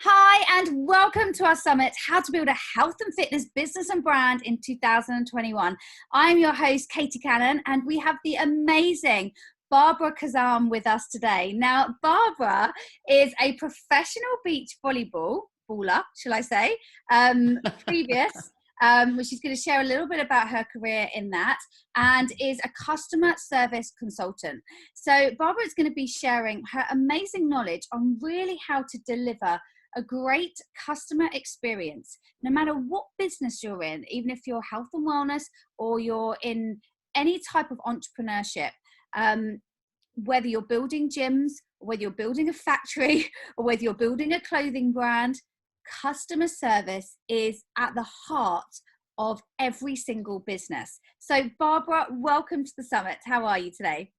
Hi, and welcome to our summit, How to Build a Health and Fitness Business and Brand in 2021. I'm your host, Katie Cannon, and we have the amazing Barbara Khozam with us today. Now, Barbara is a professional beach volleyballer, shall I say, previous, which she's going to share a little bit about her career in that, and is a customer service consultant. So Barbara is going to be sharing her amazing knowledge on really how to deliver a great customer experience, no matter what business you're in, even if you're health and wellness or you're in any type of entrepreneurship, whether you're building gyms, or whether you're building a factory, or whether you're building a clothing brand, customer service is at the heart of every single business. So Barbara, welcome to the summit. How are you today?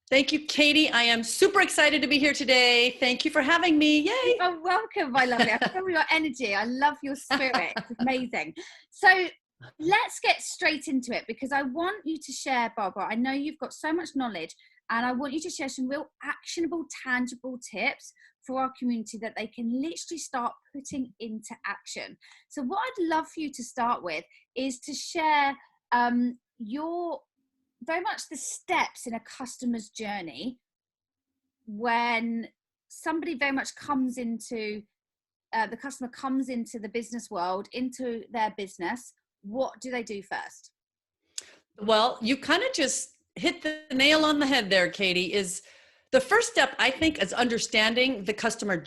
Thank you, Katie. I am super excited to be here today. Thank you for having me. Yay! You're welcome, my lovely. I feel your energy. I love your spirit. It's amazing. So let's get straight into it, because I want you to share, Barbara. I know you've got so much knowledge, and I want you to share some real actionable, tangible tips for our community that they can literally start putting into action. So what I'd love for you to start with is to share your very much the steps in a customer's journey when somebody very much comes into the customer comes into the business world, into their business. What do they do first? Well, you kind of just hit the nail on the head there, Katie. Is the first step, I think, is understanding the customer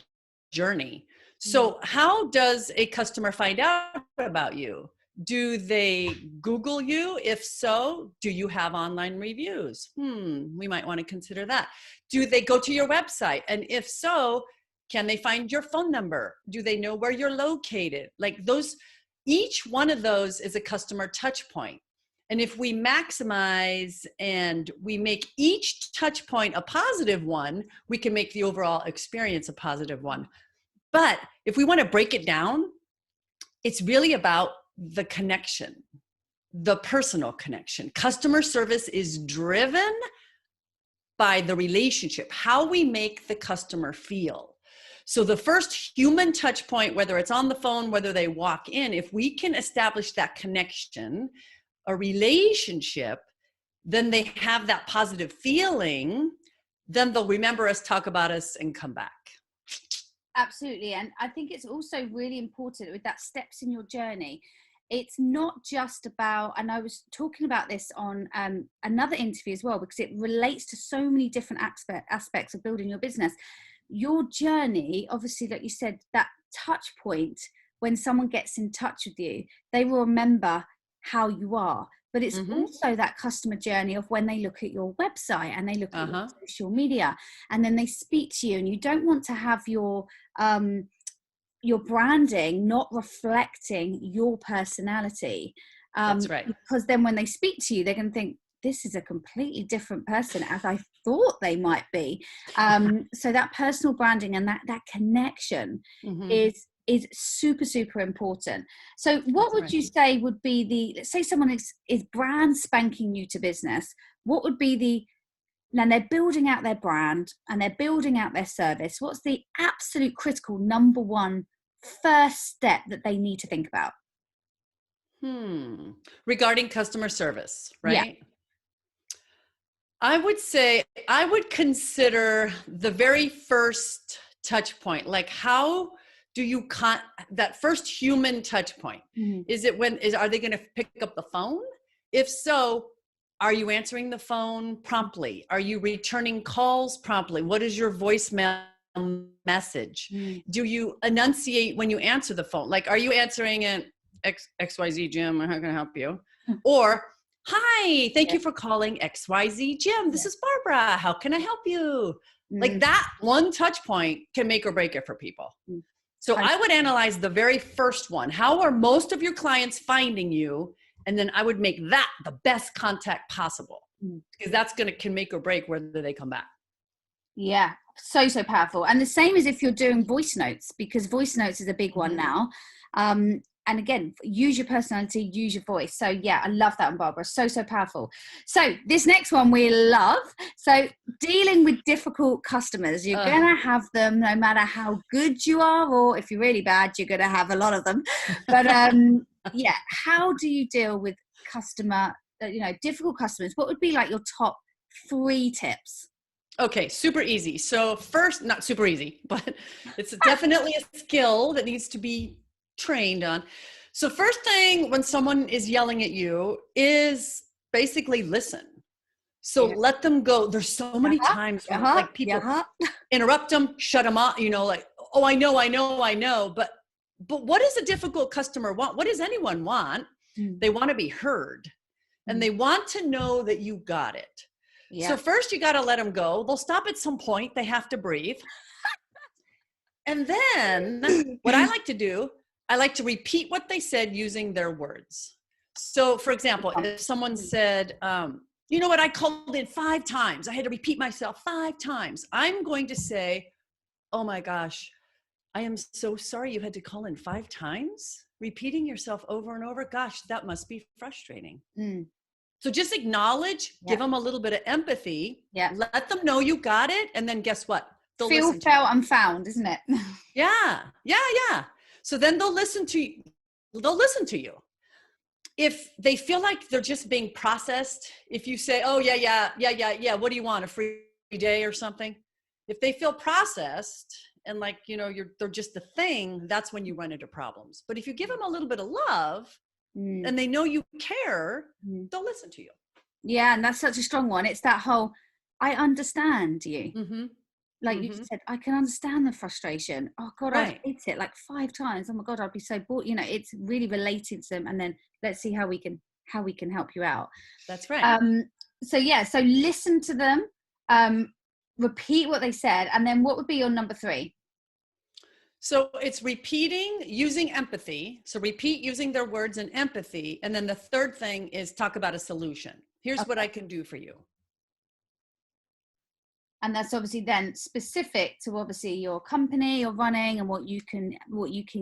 journey. So how does a customer find out about you? Do they Google you? If so, do you have online reviews? We might want to consider that. Do they go to your website? And if so, can they find your phone number? Do they know where you're located? Like those, each one of those is a customer touch point. And if we maximize and we make each touch point a positive one, we can make the overall experience a positive one. But if we want to break it down, it's really about the connection, the personal connection. Customer service is driven by the relationship, how we make the customer feel. So the first human touch point, whether it's on the phone, whether they walk in, if we can establish that connection, a relationship, then they have that positive feeling, then they'll remember us, talk about us, and come back. Absolutely. And I think it's also really important with that steps in your journey. It's not just about, and I was talking about this on another interview as well, because it relates to so many different aspects of building your business. Your journey, obviously, like you said, that touch point, when someone gets in touch with you, they will remember how you are. But it's also that customer journey of when they look at your website and they look at your social media, and then they speak to you, and you don't want to have your branding not reflecting your personality. That's right. Because then when they speak to you, they're going to think, this is a completely different person as I thought they might be. So that personal branding and that connection is super, super important. So what would you say would be let's say someone is brand spanking new to business, what would be now they're building out their brand and they're building out their service, what's the absolute critical number one first step that they need to think about? Regarding customer service, right? Yeah. I would say I would consider the very first touch point, like how do you that first human touch point? Is it are they going to pick up the phone? If so, are you answering the phone promptly? Are you returning calls promptly? What is your voicemail message? Do you enunciate when you answer the phone? Like, are you answering an XYZ Gym? How can I help you? Or, hi, thank you for calling XYZ Gym. This is Barbara. How can I help you? Like that one touch point can make or break it for people. So I would analyze the very first one. How are most of your clients finding you? And then I would make that the best contact possible, because that's can make or break whether they come back. Yeah, so powerful. And the same as if you're doing voice notes, because voice notes is a big one now. and again, use your personality, use your voice. So yeah, I love that one, Barbara. So powerful. So this next one we love. So dealing with difficult customers, you're gonna have them no matter how good you are, or if you're really bad, you're gonna have a lot of them. But yeah, how do you deal with difficult customers? What would be like your top 3 tips? Okay, super easy. So first, not super easy, but it's definitely a skill that needs to be trained on. So first thing when someone is yelling at you is basically listen. So let them go. There's so many times when like people interrupt them, shut them off, like, oh, I know. But what does a difficult customer want? What does anyone want? They want to be heard, and they want to know that you got it. Yeah. So first you got to let them go. They'll stop at some point. They have to breathe. And then what I like to do, I like to repeat what they said using their words. So for example, if someone said, you know what, I called in 5 times. I had to repeat myself 5 times. I'm going to say, oh my gosh, I am so sorry you had to call in 5 times. Repeating yourself over and over. Gosh, that must be frustrating. So just acknowledge, give them a little bit of empathy, let them know you got it. And then guess what? They'll feel, felt, and found, isn't it? Yeah. So then they'll listen to you. If they feel like they're just being processed, if you say, oh yeah, what do you want? A free day or something? If they feel processed and like, they're just a thing, that's when you run into problems. But if you give them a little bit of love, and they know you care, they'll listen to you. Yeah, and that's such a strong one. It's that whole, I understand you. Like you said, I can understand the frustration. Oh God, I've hit it like 5 times. Oh my God, I'd be so bored. It's really related to them. And then let's see how we can help you out. That's right. So listen to them, repeat what they said. And then what would be your number 3? So it's repeating, using empathy. So repeat using their words and empathy. And then the third thing is talk about a solution. Here's what I can do for you. And that's obviously then specific to obviously your company you're running and what you can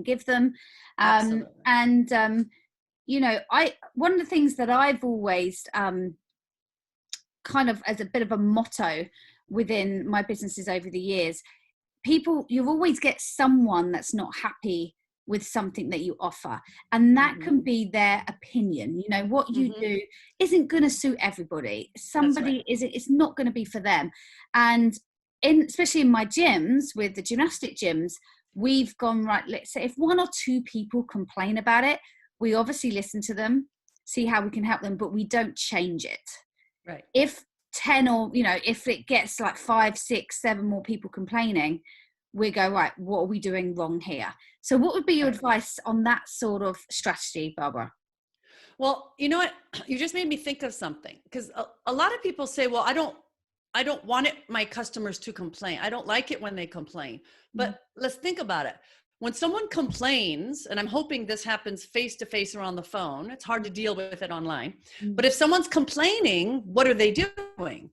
give them. And one of the things that I've always kind of as a bit of a motto within my businesses over the years, you always get someone that's not happy with something that you offer, and that can be their opinion. What you do isn't going to suit everybody. Somebody it's not going to be for them. And especially in my gyms, with the gymnastic gyms, we've gone, right, let's say if 1 or 2 people complain about it, we obviously listen to them, see how we can help them, but we don't change it. Right. If 10 or if it gets like 5, 6, 7 more people complaining, we go, right, what are we doing wrong here? So what would be your advice on that sort of strategy, Barbara? Well, you know what, you just made me think of something, because a lot of people say, well, I don't want my customers to complain. I don't like it when they complain. But let's think about it. When someone complains, and I'm hoping this happens face to face or on the phone, it's hard to deal with it online. But if someone's complaining, what are they doing?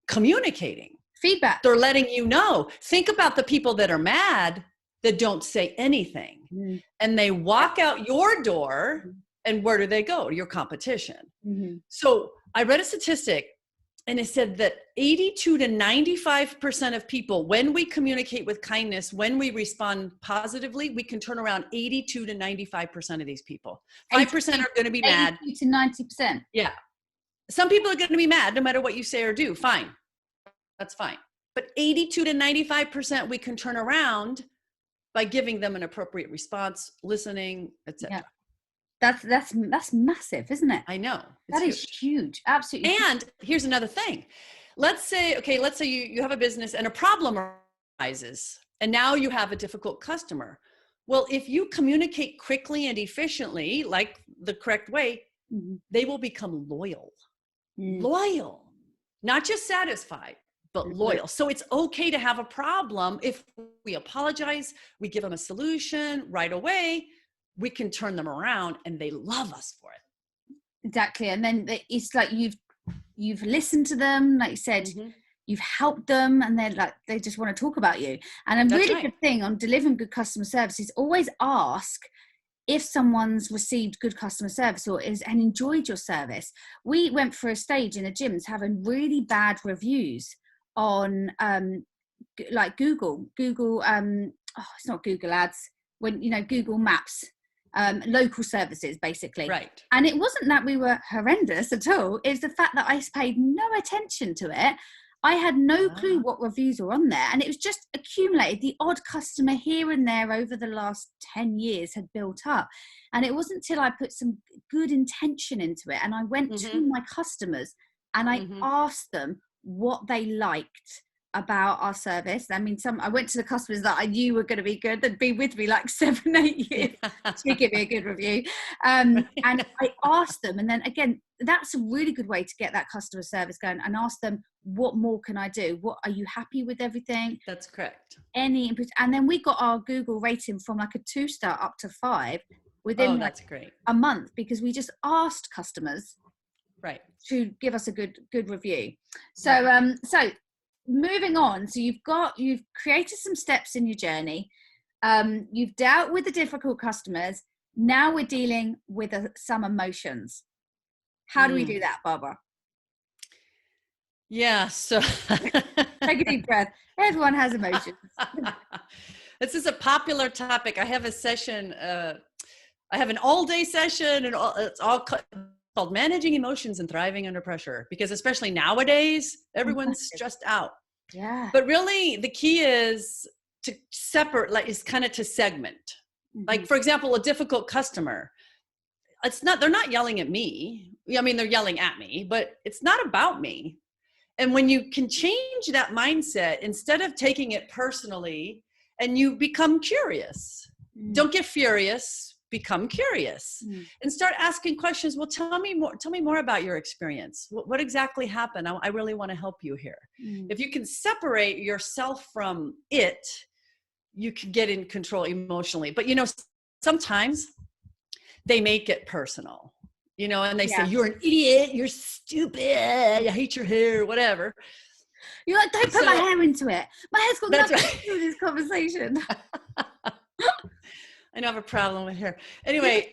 Communicating. Feedback. They're letting you know. Think about the people that are mad that don't say anything. And they walk out your door, and where do they go? To your competition. So I read a statistic, and it said that 82 to 95% of people, when we communicate with kindness, when we respond positively, we can turn around 82 to 95% of these people. 5% are going to be mad. 82 to 90%. Yeah. Some people are going to be mad no matter what you say or do. Fine. That's fine. But 82 to 95% we can turn around by giving them an appropriate response, listening, etc. Yeah. That's massive, isn't it? I know. That is huge. Absolutely. And here's another thing. Let's say you have a business and a problem arises, and now you have a difficult customer. Well, if you communicate quickly and efficiently, like the correct way, they will become loyal. Loyal. Not just satisfied, but loyal. So it's okay to have a problem. If we apologize, we give them a solution right away, we can turn them around, and they love us for it. Exactly. And then it's like you've listened to them, like you said, you've helped them, and they just want to talk about you. And a really good thing on delivering good customer service is always ask, if someone's received good customer service and enjoyed your service. We went for a stage in the gyms having really bad reviews on like Google, it's not Google Ads, when, Google Maps, local services basically. Right. And it wasn't that we were horrendous at all. It's the fact that I paid no attention to it. I had no clue what reviews were on there, and it was just accumulated. The odd customer here and there over the last 10 years had built up. And it wasn't till I put some good intention into it, and I went to my customers and I asked them what they liked about our service. I mean, I went to the customers that I knew were going to be good, that'd be with me like 7-8 years to give me a good review. And I asked them, and then again, that's a really good way to get that customer service going, and ask them, what more can I do? What, are you happy with everything? That's correct. Any input? And then we got our Google rating from like a 2-star up to 5 within that's great. a month, because we just asked customers to give us a good review. So so moving on, so you've created some steps in your journey, you've dealt with the difficult customers, now we're dealing with some emotions. How do we do that, Barbara? Yeah, so take a deep breath. Everyone has emotions. This is a popular topic. I have a session, I have an all-day session, and it's all called Managing Emotions and Thriving Under Pressure, because especially nowadays, everyone's stressed out. Yeah. But really, the key is to separate, is kind of to segment. Like, for example, a difficult customer, they're not yelling at me. I mean, they're yelling at me, but it's not about me. And when you can change that mindset, instead of taking it personally, and you become curious, don't get furious, become curious, and start asking questions. Well, tell me more about your experience. What exactly happened? I really want to help you here. If you can separate yourself from it, you can get in control emotionally. But, sometimes they make it personal, and they say, you're an idiot, you're stupid, I hate your hair, whatever. You're like, don't put my hair into it. My hair's got nothing to do with this conversation. I don't have a problem with hair. Anyway,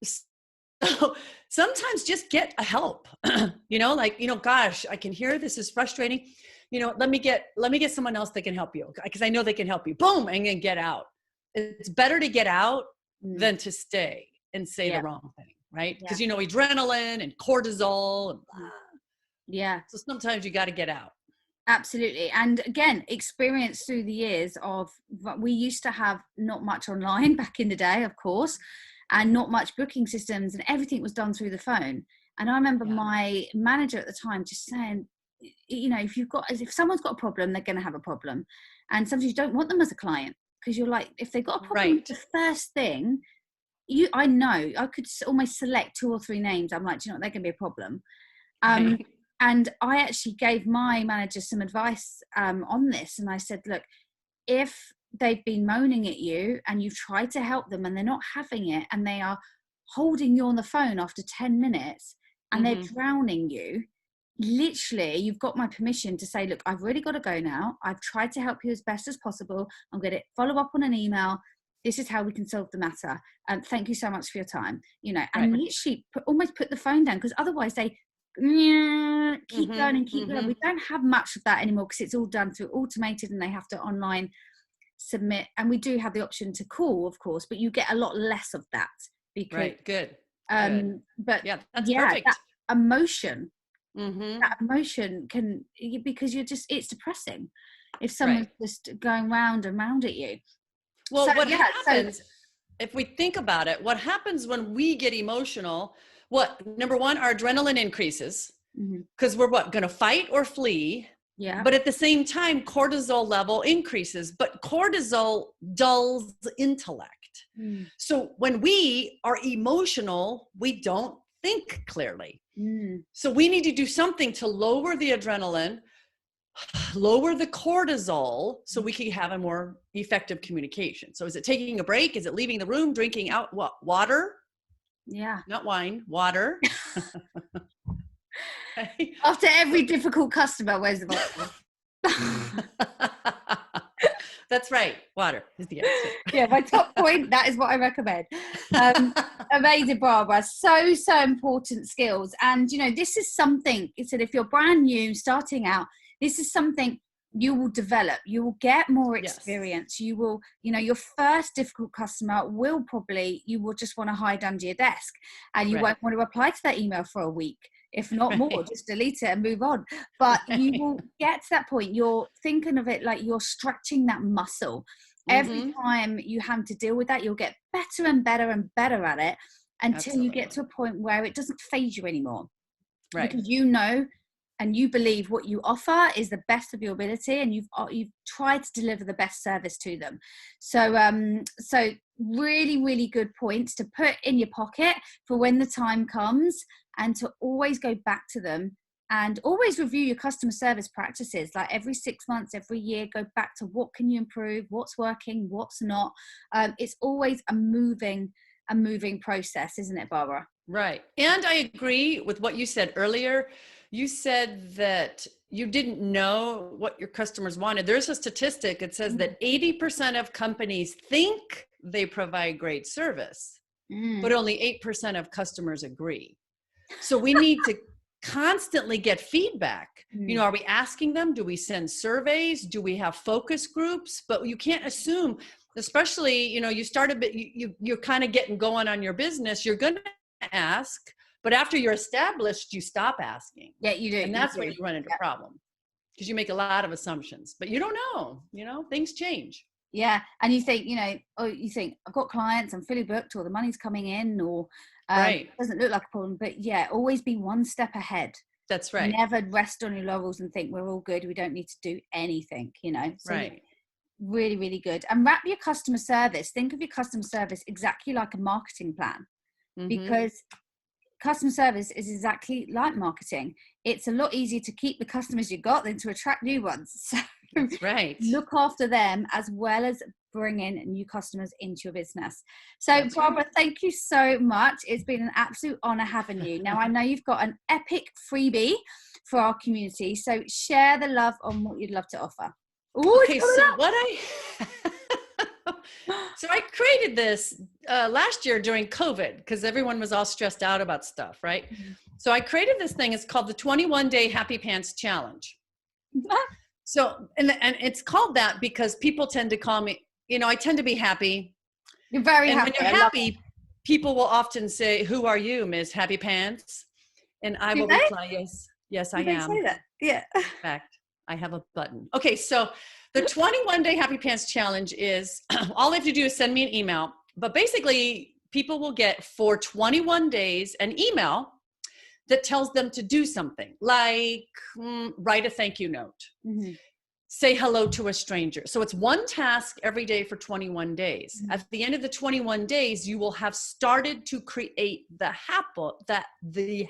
so sometimes just get a help, gosh, I can hear this is frustrating. Let me get someone else that can help you, because I know they can help you. Boom, and then get out. It's better to get out than to stay and say the wrong thing, right? Because, adrenaline and cortisol. And blah. Yeah. So sometimes you got to get out. Absolutely. And again, experience through the years we used to have not much online back in the day, of course, and not much booking systems, and everything was done through the phone. And I remember my manager at the time just saying, if someone's got a problem, they're going to have a problem. And sometimes you don't want them as a client, because you're like, if they've got a problem, the first thing, I know, I could almost select 2 or 3 names. I'm like, they're going to be a problem. And I actually gave my manager some advice on this. And I said, look, if they've been moaning at you and you've tried to help them and they're not having it, and they are holding you on the phone after 10 minutes and they're drowning you, literally, you've got my permission to say, look, I've really got to go now. I've tried to help you as best as possible. I'm going to follow up on an email. This is how we can solve the matter. Thank you so much for your time. And literally almost put the phone down, because otherwise they keep going and keep going. We don't have much of that anymore, because it's all done through automated, and they have to online submit. And we do have the option to call, of course, but you get a lot less of that. Because, Good. But that's perfect. That emotion, that emotion can, because it's depressing if someone's just going round and round at you. Well, what happens, if we think about it, what happens when we get emotional? Number one, our adrenaline increases, because we're going to fight or flee. Yeah. But at the same time, cortisol level increases, but cortisol dulls intellect. So when we are emotional, we don't think clearly. So we need to do something to lower the adrenaline, lower the cortisol, so we can have a more effective communication. So is it taking a break? Is it leaving the room, drinking out water? Yeah. Not wine, water. After every difficult customer, where's the bottle? That's right. Water is the answer. Yeah, my top point, that is what I recommend. Amazing, Barbara. So, so important skills. And, you know, this is something, it said if you're brand new, starting out, this is something you will develop. You will get more experience. Yes. You will, you know, your first difficult customer will probably, you will just want to hide under your desk and you won't want to reply to that email for a week. If not more, just delete it and move on. But you will get to that point. You're thinking of it like you're stretching that muscle. Every time you have to deal with that, you'll get better and better and better at it until you get to a point where it doesn't faze you anymore. Right. Because you know and you believe what you offer is the best of your ability, and you've tried to deliver the best service to them. So so really, really good points to put in your pocket for when the time comes, and to always go back to them and always review your customer service practices. Like every 6 months, every year, go back to what can you improve, what's working, what's not. It's always a moving process, isn't it, Barbara? Right. And I agree with what you said earlier. You said that you didn't know what your customers wanted. There's a statistic that says that 80% of companies think they provide great service, but only 8% of customers agree. So we need to constantly get feedback. You know, are we asking them? Do we send surveys? Do we have focus groups? But you can't assume, especially, you know, you started, you're kind of getting going on your business. You're going to ask, but after you're established, you stop asking. Yeah, you do. And that's when you run into a problem, because you make a lot of assumptions, but you don't know, you know, things change. Yeah. And you think, you know, I've got clients, I'm fully booked, or the money's coming in, or it doesn't look like a problem. But yeah, always be one step ahead. That's right. Never rest on your laurels and think we're all good, we don't need to do anything, you know. So right. Really, really good. And wrap your customer service. Think of your customer service exactly like a marketing plan, because customer service is exactly like marketing. It's a lot easier to keep the customers you got than to attract new ones. So that's right. Look after them as well as bring in new customers into your business. So that's Barbara, right. Thank you so much. It's been an absolute honor having you. Now I know you've got an epic freebie for our community. So share the love on what you'd love to offer. Ooh, okay, so what So I created this last year during COVID, because everyone was all stressed out about stuff, right? So I created this thing. It's called the 21-Day Happy Pants Challenge. So, and it's called that because people tend to call me, you know, I tend to be happy. You're very happy. When you're happy, people will often say, "Who are you, Ms. Happy Pants?" And I will reply, yes, I am. Say that. Yeah. In fact, I have a button. Okay, so the 21-Day Happy Pants Challenge is, all they have to do is send me an email. But basically, people will get for 21 days an email that tells them to do something, like write a thank you note, say hello to a stranger. So it's one task every day for 21 days. At the end of the 21 days, you will have started to create the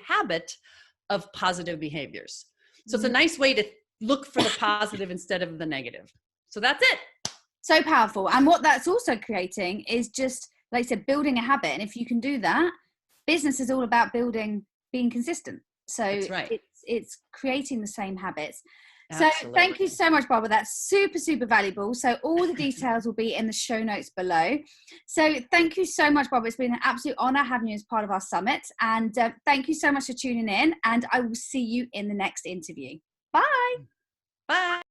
habit of positive behaviors. So it's a nice way to look for the positive instead of the negative. So that's it. So powerful. And what that's also creating is just, like I said, building a habit. And if you can do that, business is all about being consistent. So that's right. It's creating the same habits. Absolutely. So thank you so much, Barbara. That's super, super valuable. So all the details will be in the show notes below. So thank you so much, Barbara. It's been an absolute honor having you as part of our summit. And thank you so much for tuning in. And I will see you in the next interview. Bye. Bye.